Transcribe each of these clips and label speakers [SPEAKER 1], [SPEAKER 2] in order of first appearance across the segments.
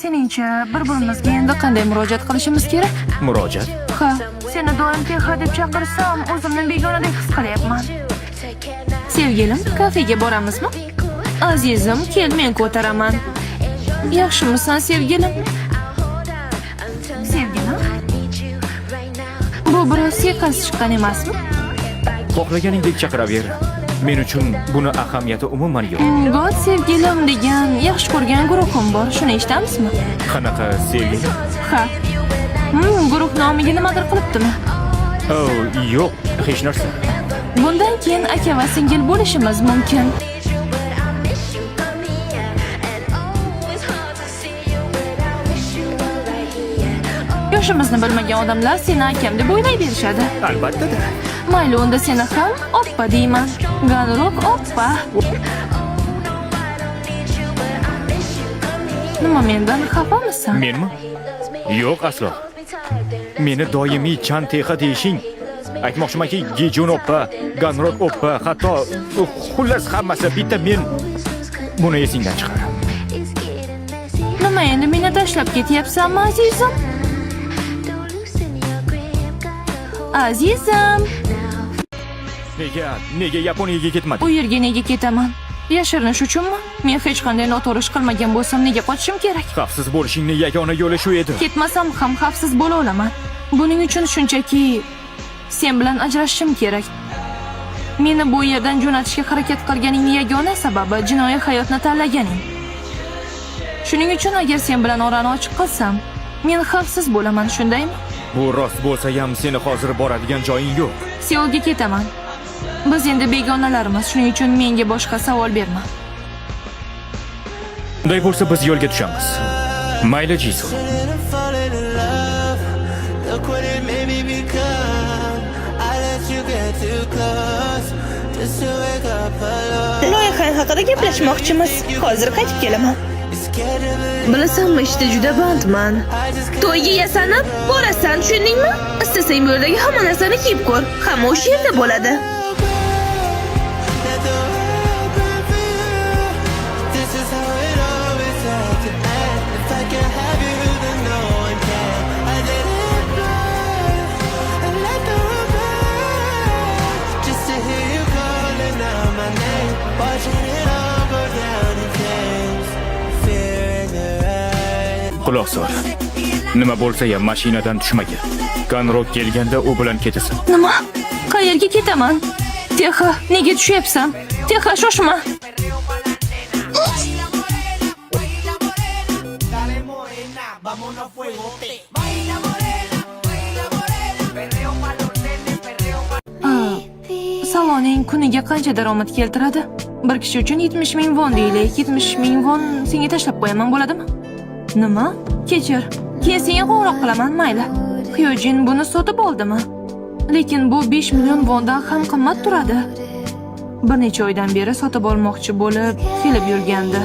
[SPEAKER 1] seningcha bir-birimizga endi qanday murojaat qilishimiz kerak?
[SPEAKER 2] Murojaat?
[SPEAKER 1] Ha, seni doim Teha deb chaqirsam, o'zimni begonadek his qilyapman. Sevgilim, kafega boramizmi? Azizim, kel men ko'taraman. Yaxshimisan, sevgilim? Sevgilim? Bu biroz siyqasi chiqqan emasmi?
[SPEAKER 2] Xohlaganingdek chaqiraver. Men uchun buni ahamiyati umuman yo'q.
[SPEAKER 1] God sevgilim degan yaxshi ko'rgan guruhim bor. Shuni eshitamizmi?
[SPEAKER 2] Qanaqa sevgilim?
[SPEAKER 1] Ha. Guruh nomiga nimadir qilibdimi?
[SPEAKER 2] Oh, yo'q, hech narsa.
[SPEAKER 1] Bundan keyin aka va singil bo'lishimiz mumkin. Yoshimizni bilmagan odamlar seni akam deb o'ylayverishadi.
[SPEAKER 2] Albatta-da.
[SPEAKER 1] Mayli, unda seni ham oppa deyman. Ganrok oppa. Nima, mendan xafamisan?
[SPEAKER 2] Menmi? Yo'q aslo. Meni doimiy Chan Teha deyishing. Aytmoqchimanki, Gijun oppa, Ganrok oppa, hatto xullas hammasi bitta men. Buni esingdan chiqar.
[SPEAKER 1] Nima endi meni tashlab ketyapsanmi, azizim? Azizim.
[SPEAKER 2] Nega Yaponiyaga ketmading?
[SPEAKER 1] U yerga nega ketaman? Yashirinish uchunmi? Men hech qanday noto'g'ri ish qilmagan bo'lsam, nega qochishim kerak?
[SPEAKER 2] Xavfsiz bo'lishingning yagona yo'li shu edi.
[SPEAKER 1] Ketmasam ham xavfsiz bo'la olaman. Buning uchun shunchaki sen bilan ajrashishim kerak. Meni bu yerdan jo'natishga harakat qilganingning yagona sababi jinoiy hayotni tanlaganing. Shuning uchun agar sen bilan orani ochiq qilsam, men xavfsiz bo'laman, shundaymi?
[SPEAKER 2] Bu rost bo'lsa ham seni hozir boradigan joying yo'q.
[SPEAKER 1] Seulga ketaman. Biz endi begonalarmiz, shuning uchun menga boshqa savol berma.
[SPEAKER 2] Unday bo'lsa biz yo'lga tushamiz. Mayli Jisu.
[SPEAKER 3] Loyiha haqida gaplashmoqchimiz. Hozir qaytib kelaman. Bilasanmi, ishda juda bandman. To'yga yasanib borasan, tushundingmi? Istasang bu yerdagi hamma narsani kiyib ko'r. Hamma o'sha yerda bo'ladi.
[SPEAKER 2] Quloq sol. Nima bo'lsa ham mashinadan tushmagan. Ganrok kelganda u bilan ketasan.
[SPEAKER 1] Nima? Qayerga ketaman? Teha, nega tushyapsan? Teha, shoshma. Saloning kuniga qancha daromad keltiradi? Bir kishi uchun 70 ming won deylik. 70 ming won senga tashlab qo'yaman, bo'ladimi? Nima? Kechir. Keyin senga qo'ng'iroq qilaman, mayli. Hyojin buni sotib oldimi? Lekin bu 5 million wondan ham qimmat turadi. Bir necha oydan beri sotib olmoqchi bo'lib kelib yurgandi.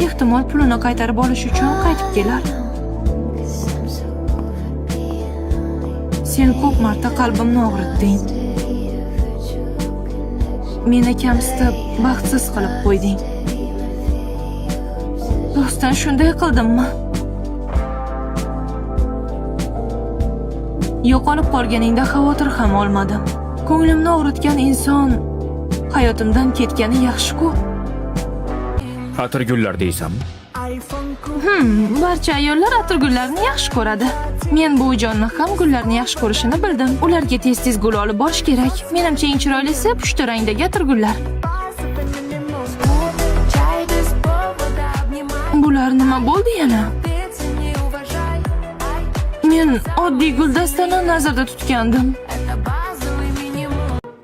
[SPEAKER 1] Ehtimol pulini qaytarib olish uchun qaytib kelar. Sen ko'p marta qalbimni og'ritding. Meni kamsitib, baxtsiz qilib qo'yding. Rostdan shunday qildimmi? Yo'qolib qolganingda xavotir ham olmadim. Ko'nglimni og'ritgan inson hayotimdan ketgani yaxshi-ku.
[SPEAKER 2] Atirgullar deysanmi?
[SPEAKER 1] Barcha ayollar atirgullarni yaxshi ko'radi. Men bu jonni ham gullarni yaxshi ko'rishini bildim. Ularga tez-tez gul olib borish kerak. Menimcha eng chiroylisi pushti rangdagi atirgullar. Bular nima bo'ldi yana? Men oddiy guldastani nazarda tutgandim.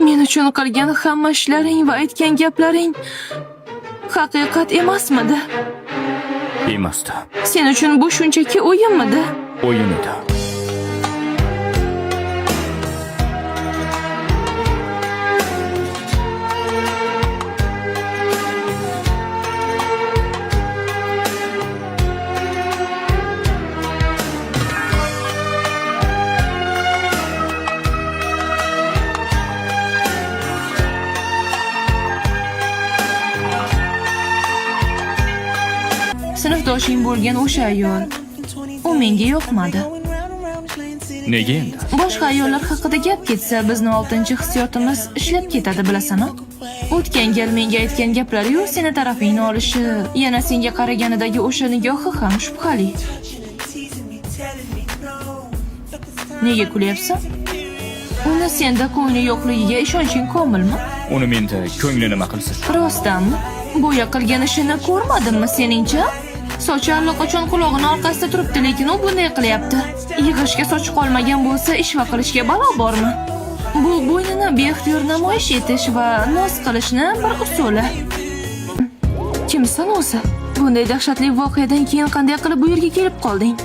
[SPEAKER 1] Men uchun qilgan hamma ishlaring va aytgan gaplaring haqiqat emasmidi?
[SPEAKER 2] Emasdi.
[SPEAKER 1] Sen uchun bu shunchaki o'yinmidi?
[SPEAKER 2] O'yin edi.
[SPEAKER 1] sinfdoshing bo'lgan o'sha ayol. U menga yoqmadi.
[SPEAKER 2] Nega endi?
[SPEAKER 1] Boshqa ayollar haqida gap ketsa, bizni 6-hissiyotimiz ishlab ketadi, bilasanmi? O'tgan gal menga aytgan gaplari-yu, seni tarafingni olishi, yana senga qaraganidagi o'sha nigohi ham shubhali. Nega kulyapsan? Uni senda ko'ngli yo'qligiga ishonching komilmi?
[SPEAKER 2] Uni menda ko'ngli nima qilsin?
[SPEAKER 1] Rostdanmi? Bo'ya qilgan ishini ko'rmadimmi seningcha? Sochi allaqachon qulog'ini orqasida turibdi, lekin u bunday qilyapti. Yig'ishga sochi qolmagan bo'lsa, ish va qilishga balo bormi? Bu bo'ynini beixtiyor namoyish etish va noz qilishni bir usuli. Kimsan o'zi? Bunday dahshatli voqeadan keyin qanday qilib bu yerga kelib qolding?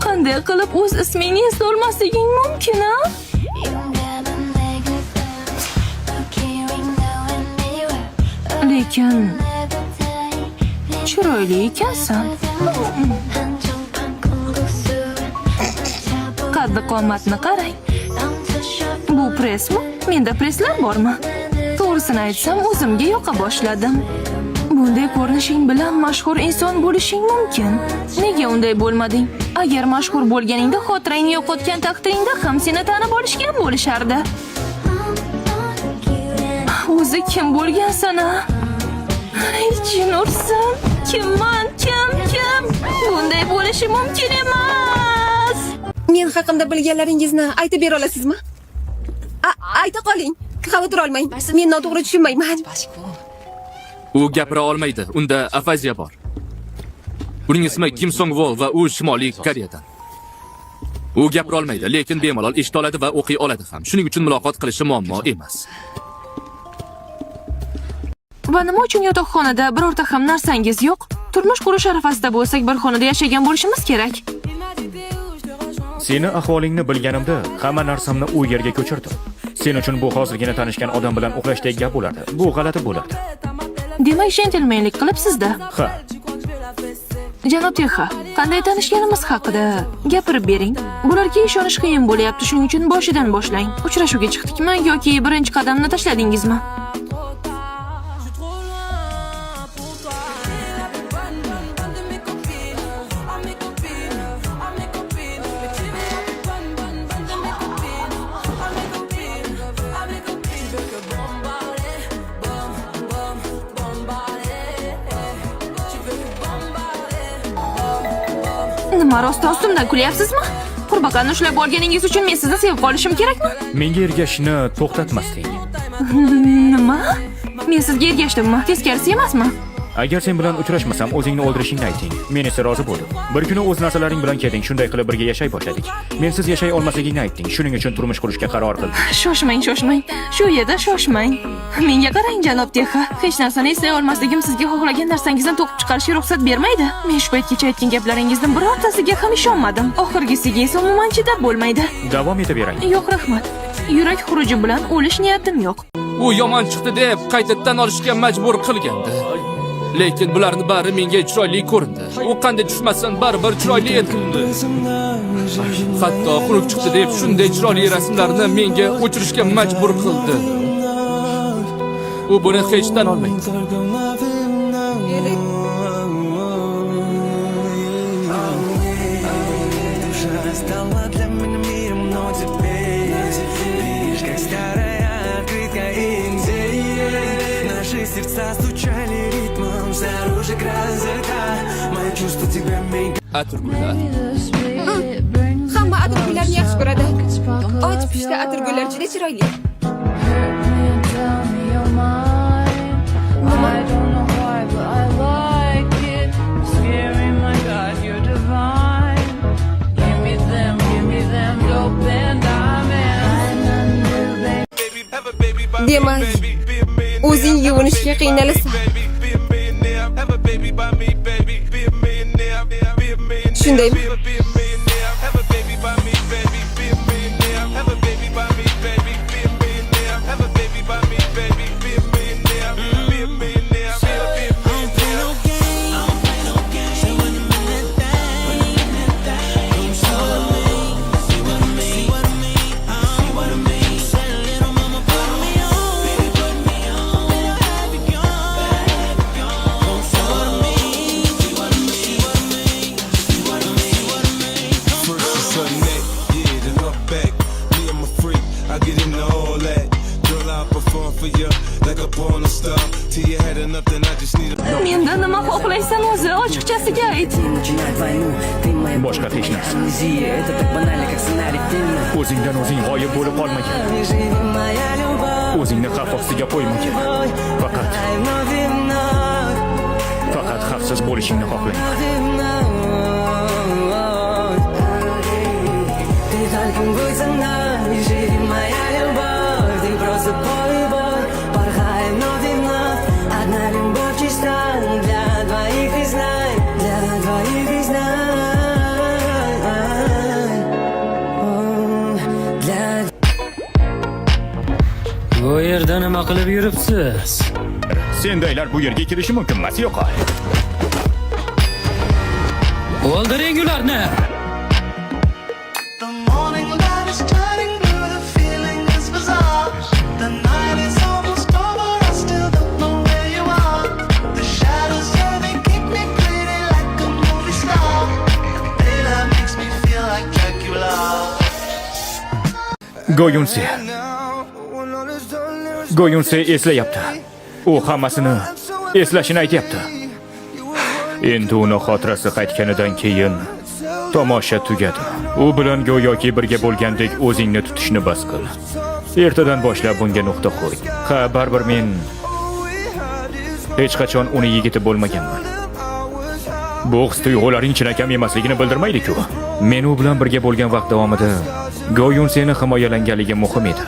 [SPEAKER 1] Qanday qilib o'z ismingni eslay olmasliging mumkin, a? Lekin chiroyli ekansan. Qaddi qomatni qarang. Bu presmi? Menda preslar bormi? To'g'risini aytsam, o'zimga yoqa boshladim. Bunday ko'rinishing bilan mashhur inson bo'lishing mumkin. Nega unday bo'lmading? Agar mashhur bo'lganingda xotirangni yo'qotgan taqdiringda ham seni tanib olishgan bo'lishardi. O'zi kim bo'lgansan-a? Ay, jin ursin. Kimman? Kim? Bunday bo'lishi mumkin emas.
[SPEAKER 4] Men haqimda bilganlaringizni aytib bera olasizmi? Ayta qoling. Xavotir olmang. Men noto'g'ri tushunmayman.
[SPEAKER 5] U gapira olmaydi. Unda afaziya bor. Uning ismi Kim Song-wol va u Shimoliy Koreyadan. U gapira olmaydi, lekin bemalol eshita oladi va o'qiy oladi ham. Shuning uchun muloqot qilishi muammo emas.
[SPEAKER 1] Va nima uchun yotoqxonada birorta ham narsangiz yo'q? Turmush qurish arafasida bo'lsak, bir xonada yashagan bo'lishimiz kerak.
[SPEAKER 2] Seni ahvolingni bilganimda hamma narsamni u yerga ko'chirdim. Sen uchun bu hozirgina tanishgan odam bilan uxlashdek gap bo'lardi. Bu g'alati bo'lardi.
[SPEAKER 1] Demak, jentelmenlik qilibsiz-da.
[SPEAKER 2] Ha.
[SPEAKER 1] Janob Texa, qanday tanishganimiz haqida gapirib bering. Bularga ishonish qiyin bo'lyapti, shuning uchun boshidan boshlang. Uchrashuvga chiqdikmi yoki birinchi qadamni tashladingizmi? Nima, rostdan ustimdan kulyapsizmi? Qurbaqani ushlab olganingiz uchun men sizni sevib qolishim kerakmi?
[SPEAKER 2] Menga ergashishni to'xtatmasding.
[SPEAKER 1] Nima? Men sizga ergashdimmi? Teskarisi emasmi?
[SPEAKER 2] Agar sen bilan uchrashmasam, o'zingni o'ldirishingni ayting. Men esa rozi bo'ldim. Bir kuni o'z narsalaring bilan kelding, shunday qilib birga yashay boshladik. Mensiz yashay olmasligingni aytding. Shuning uchun turmush qurishga qaror qildim.
[SPEAKER 1] Shoshmang. Shu yerda shoshmang. Menga qarang, janob Texa. Hech narsani eslay olmasligim sizga xohlagan narsangizni to'qib chiqarishga ruxsat bermaydi. Men shu paytgacha aytgan gaplaringizning birortasiga ham ishonmadim. Oxirgisiga esa umuman chidab bo'lmaydi.
[SPEAKER 2] Davom etaveray.
[SPEAKER 1] Yo'q, rahmat. Yurak xuruji bilan o'lish niyatim yo'q.
[SPEAKER 5] U yomon chiqdi deb qaytadan olishga majbur qilgandi. Lekin bularning bari menga chiroyli ko'rindi. U qanday tushmasin, baribir chiroyli edi. Hatto xunuk chiqdi deb shunday chiroyli rasmlarni menga o'chirishga majbur qildi. U buni hech tan olmaydi. Atirgullar.
[SPEAKER 4] Hamma atirgullarni yaxshi ko'radi. Och pishda atirgullar juda chiroyli. Demak, o'zing yuvinishga qiynalasan. Shundaymi?
[SPEAKER 6] for you like a porn star. Till you had enough, then I just need a
[SPEAKER 1] Mendan nima xohlaysan o'zi? Ochiqchasiga ayt.
[SPEAKER 2] Boshqa hech narsa. O'zingdan o'zing g'oyib bo'lib qolmagin. O'zingni xavf ostiga qo'ymagin. Faqat xavfsiz bo'lishingni xohlayman.
[SPEAKER 7] Bu yerda nima qilib yuribsiz?
[SPEAKER 2] Sendaylar bu yerga kirishi mumkin emas, yo'qol.
[SPEAKER 7] O'ldiring ularni.
[SPEAKER 8] The morning light is turning blue, the feeling is bizarre. The night is almost over, I still don't know where you are. The shadows here, they keep me pretty like a movie star. Daylight makes me feel like Dracula.
[SPEAKER 2] Go'yunse. Go'yunse eslayapti. U hammasini eslashini aytyapti. Endi uni xotirasi qaytganidan keyin tomosha tugadi. U bilan go'yoki birga bo'lgandek o'zingni tutishni bas qil. Ertadan boshlab bunga nuqta qo'y. Ha, baribir men hech qachon uni yigiti bo'lmaganman. Bu his-tuyg'ularing chinakam emasligini bildirmaydi-ku. Men u bilan birga bo'lgan vaqt davomida Go'yunseni himoyalanganligi muhim edi.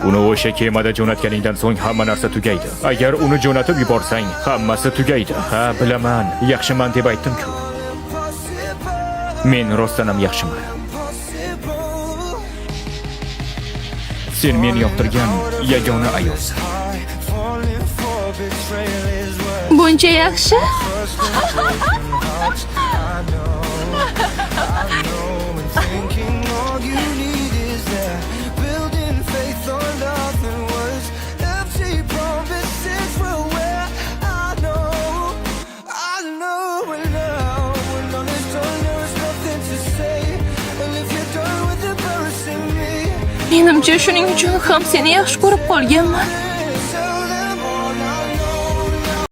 [SPEAKER 2] Uni o'sha kemada jo'natganingdan so'ng hamma narsa tugaydi. Agar uni jo'natib yuborsang, hammasi tugaydi. Ha, bilaman, yaxshiman deb aytdim-ku. Men rostdan ham yaxshiman. Sen meni yoqtirgan yagona ayolsan.
[SPEAKER 1] Buncha yaxshi? Menimcha shuning uchun ham seni yaxshi ko'rib qolganman.